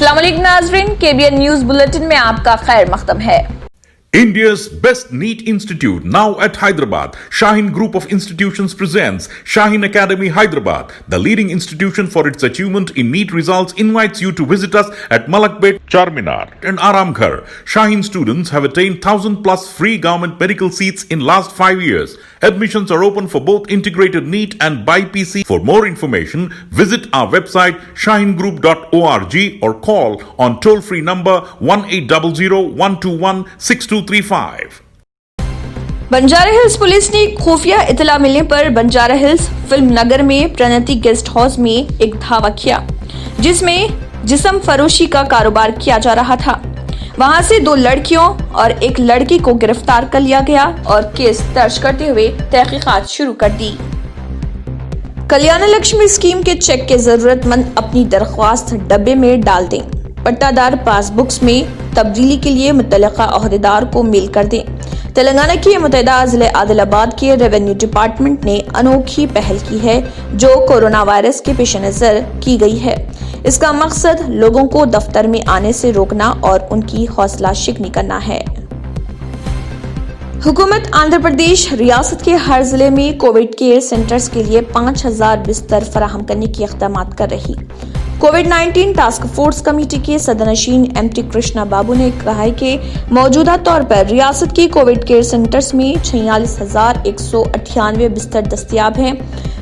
अस्सलाम वालेकुम नाज़रीन, KBN न्यूज़ बुलेटिन में आपका खैर मक़दम है। India's best NEET institute now at Hyderabad. Shaheen Group of Institutions presents Shaheen Academy Hyderabad. The leading institution for its achievement in NEET results invites you to visit us at Malakpet, Charminar and Aramghar. Shaheen students have attained 1,000 plus free government medical seats in last 5 years. Admissions are open for both integrated NEET and BIPC. For more information, visit our website shaheengroup.org or call on toll-free number 1800-121-6235. Banjara hills police ने खुफिया इतला मिलने पर Banjara hills film नगर में Pranati guest house में एक धावा किया, जिसमें जिस्म फरोशी का कारोबार किया जा रहा था। वहां से 2 लड़कियों और एक लड़की को गिरफ्तार कर लिया गया और केस दर्ज करते हुए तहकीकात शुरू कर दी। कल्याण लक्ष्मी स्कीम के चेक के जरूरतमंद अपनी दरख्वास्त डब्बे में डाल दें। पट्टादार पासबुक्स में तब्दीली के लिए मुतल्लिका अहदेदार को मेल कर दें। तेलंगाना के मुत्तहिदा जिले आदिलाबाद के रेवेन्यू डिपार्टमेंट ने अनोखी पहल की है, जो कोरोना वायरस के पेश नजर की गई है। इसका मकसद लोगों को दफ्तर में आने से रोकना और उनकी हौसला शिकनी करना है। हुकूमत आंध्र प्रदेश रियासत के हर जिले में कोविड केयर सेंटर्स के लिए 5,000 बिस्तर फराहम करने की इक़दामात कर रही। कोविड-19 टास्क फोर्स कमेटी के सदरनशीन MT कृष्णा बाबू ने कहा है कि मौजूदा तौर पर रियासत के कोविड केयर सेंटर्स में 46,198 बिस्तर दस्तयाब हैं।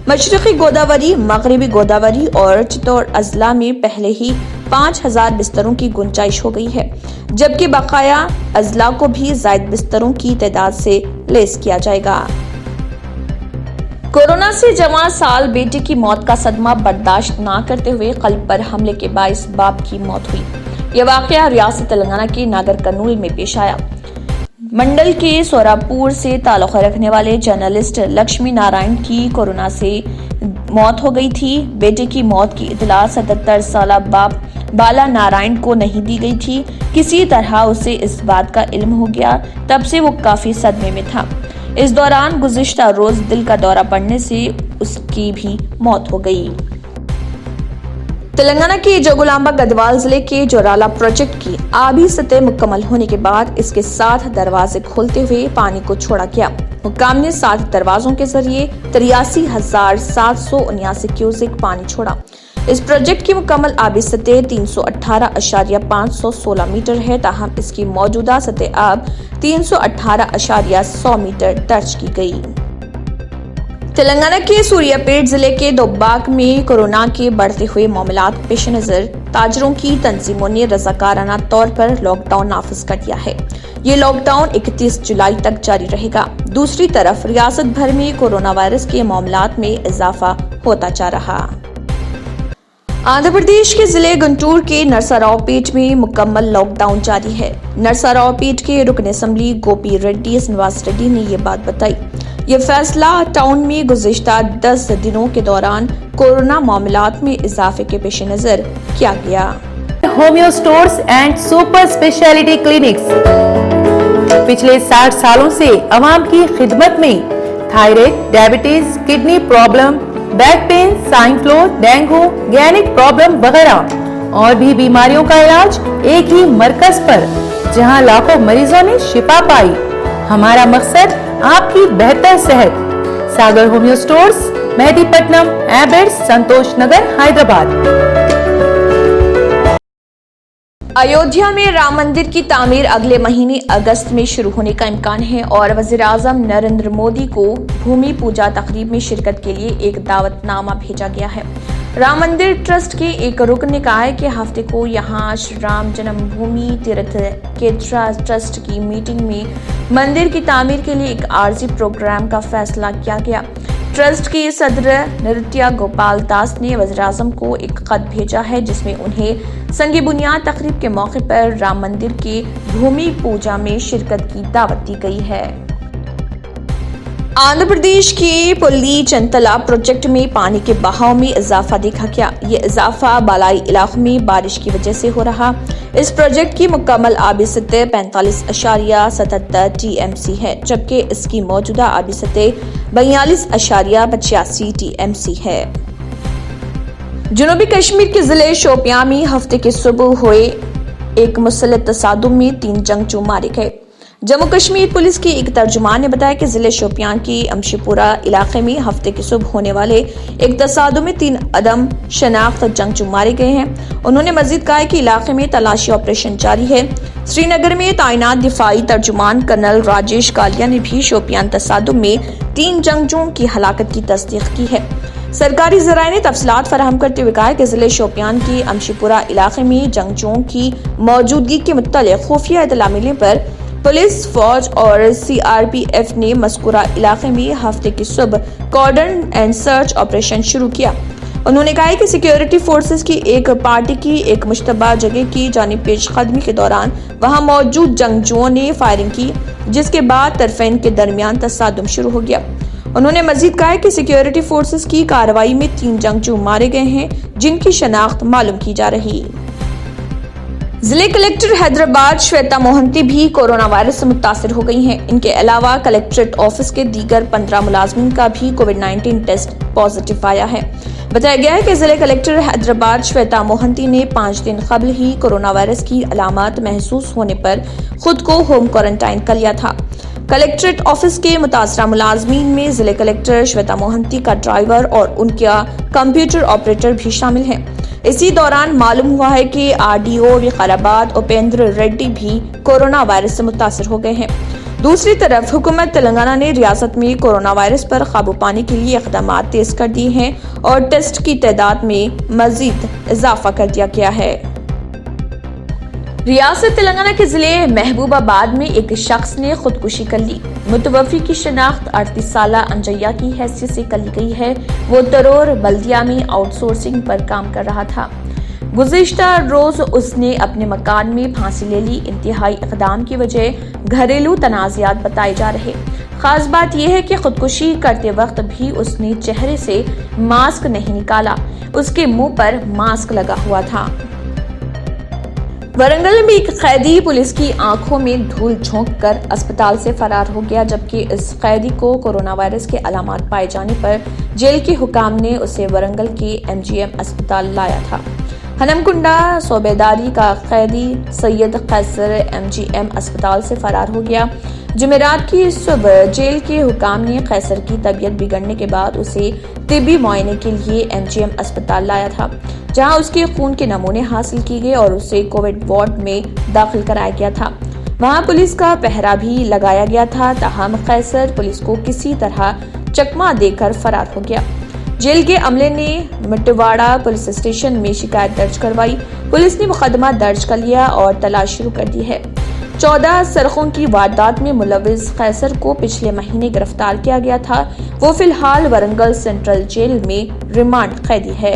मशरक़ी गोदावरी, मगरबी गोदावरी और चित्तौड़ अजला में पहले ही 5,000 बिस्तरों की गुंजाइश हो गई है, जबकि बकाया अजला को भी ज़ायद बिस्तरों की तादाद से लेस किया जाएगा। कोरोना से जवां साल बेटे की मौत का सदमा बर्दाश्त न करते हुए कल्ब पर हमले के बाइस बाप की मौत हुई। यह वाकया रियासत तेलंगाना के नागर कर्नूल में पेश आया। मंडल के सोरापुर से ताल्लुक़ रखने वाले जर्नलिस्ट लक्ष्मी नारायण की कोरोना से मौत हो गई थी। बेटे की मौत की इतला 77 साल बाप बाला नारायण को नहीं दी गई थी। किसी तरह उसे इस बात का इल्म हो गया, तब से वो काफी सदमे में था। इस दौरान गुज़िश्ता रोज दिल का दौरा पड़ने से उसकी भी मौत हो गई। तेलंगाना के जोगुलांबा गढ़वाल जिले के जोराला प्रोजेक्ट की आबी सतह मुकम्मल होने के बाद इसके 7 दरवाजे खोलते हुए पानी को छोड़ा गया। हुक्काम ने 7 दरवाजों के जरिए 83,779 क्यूसेक पानी छोड़ा। इस प्रोजेक्ट की मुकम्मल आबी सतह 318.516 मीटर है, ताहम इसकी मौजूदा सतह अब 318.100 मीटर दर्ज की गई। तेलंगाना के सूर्यापेट जिले के दोब्बाक में कोरोना के बढ़ते हुए मामलात पेश नजर ताजरों की तंजीमों ने रजाकाराना तौर पर लॉकडाउन नाफिज कर दिया है। ये लॉकडाउन 31 जुलाई तक जारी रहेगा। दूसरी तरफ रियासत भर में कोरोना वायरस के मामलात में इजाफा होता जा रहा। आंध्र प्रदेश के जिले गुंटूर के नरसरावपेट में मुकम्मल लॉकडाउन जारी है। नरसरावपेट के रुकन असम्बली गोपी रेड्डी श्रीनिवास रेड्डी ने ये बात बताई। ये फैसला टाउन में गुज़िश्ता 10 दिनों के दौरान कोरोना मामलात में इजाफे के पेश नजर किया गया। Homeo stores and super speciality clinics पिछले 60 सालों से आवाम की खिदमत में thyroid, diabetes, kidney problem, back pain, swine flu, dengue, गैनिक प्रॉब्लम वगैरह और भी बीमारियों का इलाज एक ही मरकज पर, जहां लाखों मरीजों ने शिफा पाई। हमारा मकसद आपकी बेहतर सेहत। सागर होम्यो स्टोर्स, मेहदीपट्टनम, एबेट्स, संतोष नगर, हैदराबाद। अयोध्या में राम मंदिर की तामीर अगले महीने अगस्त में शुरू होने का इम्कान है और वज़ीर-ए-आज़म नरेंद्र मोदी को भूमि पूजा तकरीब में शिरकत के लिए एक दावतनामा भेजा गया है। राम मंदिर ट्रस्ट के एक रुकन ने कहा है कि हफ्ते को यहां श्री राम जन्मभूमि तीर्थ क्षेत्र ट्रस्ट की मीटिंग में मंदिर की तामीर के लिए एक आर्जी प्रोग्राम का फैसला किया गया। ट्रस्ट के सदर नृत्या गोपाल दास ने वज़ीर-ए-आज़म को एक खत भेजा है, जिसमें उन्हें संग बुनियाद तकरीब के मौके पर राम मंदिर के भूमि पूजा में शिरकत की दावत दी गई है। आंध्र प्रदेश के पुल्ली चंतला प्रोजेक्ट में पानी के बहाव में इजाफा देखा गया। ये इजाफा बालाई इलाकों में बारिश की वजह से हो रहा। इस प्रोजेक्ट की मुकम्मल आबी सतह 45.77 TMC है, जबकि इसकी मौजूदा आबी सतह 42.85 TMC है। जनूबी कश्मीर के जिले शोपियां में हफ्ते की सुबह हुए एक मुसल्लह तसादुम में 3 जंगजू मारे गए। जम्मू कश्मीर पुलिस की एक तर्जुमान ने बताया कि जिले शोपियां की अमशीपुरा इलाके में हफ्ते की सुबह होने वाले एक तसादुम में 3 अदम शनाख्त जंगजू मारे गए हैं। उन्होंने मजीद कहा कि इलाके में तलाशी ऑपरेशन जारी है। श्रीनगर में तैनात दिफाई तर्जुमान कर्नल राजेश कालिया ने भी शोपियां तसादुम में 3 जंगजुओं की हलाकत की तस्दीक की है। सरकारी ज़राए ने तफसीलात फराहम करते हुए कहा कि जिले शोपियान की अमशीपुरा इलाके में जंगजुओं की मौजूदगी के मुत्तलिक खुफिया इत्तला मिलने पर पुलिस, फौज और CRPF ने मज़कूरा इलाके में हफ्ते की सुबह कॉर्डन एंड सर्च ऑपरेशन शुरू किया। उन्होंने कहा कि सिक्योरिटी फोर्सेस की एक पार्टी की एक मुश्तबा जगह की जानिब पेशकदमी के दौरान वहां मौजूद जंगजुओं ने फायरिंग की, जिसके बाद तरफेन के दरमियान तसादुम शुरू हो गया। उन्होंने मजीद कहा कि सिक्योरिटी फोर्सेस की कार्रवाई में 3 जंगजू मारे गए हैं, जिनकी शनाख्त मालूम की जा रही है। जिले कलेक्टर हैदराबाद श्वेता मोहंती भी कोरोना वायरस से मुतासिर हो गई हैं। इनके अलावा कलेक्ट्रेट ऑफिस के दीगर 15 मुलाजमीन का भी कोविड-19 टेस्ट पॉजिटिव आया है। बताया गया है कि जिले कलेक्टर हैदराबाद श्वेता मोहंती ने 5 दिन कबल ही कोरोना वायरस की अलामत महसूस होने पर खुद को होम क्वारंटाइन कर लिया था। कलेक्ट्रेट ऑफिस के मुतासरा मुलाजमीन में जिले कलेक्टर श्वेता मोहंती का ड्राइवर और उनका कंप्यूटर ऑपरेटर भी शामिल हैं। इसी दौरान मालूम हुआ है कि RDO विकाराबाद उपेंद्र रेड्डी भी कोरोना वायरस से मुतासिर हो गए हैं। दूसरी तरफ हुकूमत तेलंगाना ने रियासत में कोरोना वायरस पर काबू पाने के लिए इक़दाम तेज कर दिए हैं और टेस्ट की तादाद में मजीद इजाफा कर दिया गया है। रियासत तेलंगाना के जिले महबूबाबाद में एक शख्स ने खुदकुशी कर ली। मुतवफ़ी की शनाख्त 38 साला अंजैया की हैसियत से कर ली गई है। वो तरोर बल्दिया में आउटसोर्सिंग पर काम कर रहा था। गुज़िश्ता रोज उसने अपने मकान में फांसी ले ली। इंतहाई इक़दाम की वजह घरेलू तनाज़ात बताए जा रहे। खास बात यह है कि खुदकुशी करते वक्त भी उसने चेहरे से मास्क नहीं निकाला, उसके मुंह पर मास्क लगा हुआ था। वरंगल में एक कैदी पुलिस की आंखों में धूल झोंक कर अस्पताल से फरार हो गया, जबकि इस कैदी को कोरोना वायरस के अलामात पाए जाने पर जेल के हुकाम ने उसे वरंगल के MGM अस्पताल लाया था। हनमकुंडा सूबेदारी का कैदी सैयद कैसर MGM अस्पताल से फरार हो गया। जुमेरात की सुबह जेल के हुकाम ने कैसर की तबीयत बिगड़ने के बाद उसे तिब्बी मुआयने के लिए MGM अस्पताल लाया था, जहां उसके खून के नमूने हासिल किए गए और उसे कोविड वार्ड में दाखिल कराया गया था। वहां पुलिस का पहरा भी लगाया गया था। ताहम कैसर पुलिस को किसी तरह चकमा देकर फरार हो गया। जेल के अमले ने मटवाड़ा पुलिस स्टेशन में शिकायत दर्ज करवाई। पुलिस ने मुकदमा दर्ज कर लिया और तलाश शुरू कर दी है। 14 सरखों की वारदात में मुलविस कैसर को पिछले महीने गिरफ्तार किया गया था। वो फिलहाल वरंगल सेंट्रल जेल में रिमांड कैदी है।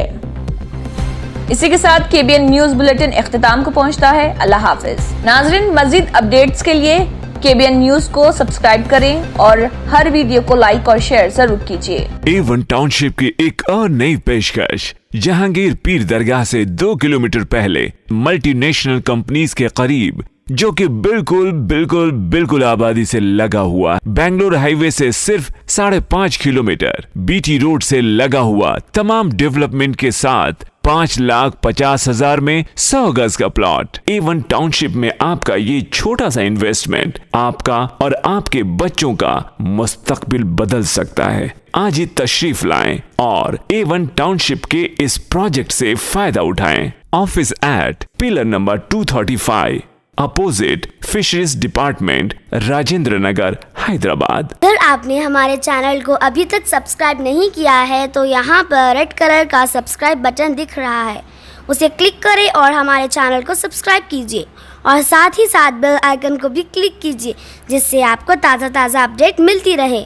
इसी के साथ KBN न्यूज बुलेटिन इख्तिताम को पहुंचता है। अल्लाह हाफिज। नाजरीन, मजीद अपडेट्स के लिए KBN न्यूज को सब्सक्राइब करें और हर वीडियो को लाइक और शेयर जरूर कीजिए। A1 टाउनशिप की एक और नई पेशकश। जहांगीर पीर दरगाह से 2 किलोमीटर पहले मल्टीनेशनल कंपनीज के करीब, जो कि बिल्कुल आबादी से लगा हुआ, बेंगलोर हाईवे से सिर्फ 5.5 किलोमीटर, BT रोड से लगा हुआ, तमाम डेवलपमेंट के साथ 5,50,000 में 100 गज का प्लॉट। A1 टाउनशिप में आपका ये छोटा सा इन्वेस्टमेंट आपका और आपके बच्चों का मुस्तकबिल बदल सकता है। आज ही तशरीफ लाएं और A1 टाउनशिप के इस प्रोजेक्ट से फायदा उठाएं। Office at pillar number 235 opposite fisheries department, Rajendra Nagar, Hyderabad. अगर आपने हमारे चैनल को अभी तक सब्सक्राइब नहीं किया है तो यहाँ पर रेड कलर का सब्सक्राइब बटन दिख रहा है, उसे क्लिक करें और हमारे चैनल को सब्सक्राइब कीजिए और साथ ही साथ बेल आइकन को भी क्लिक कीजिए, जिससे आपको ताज़ा अपडेट मिलती रहे।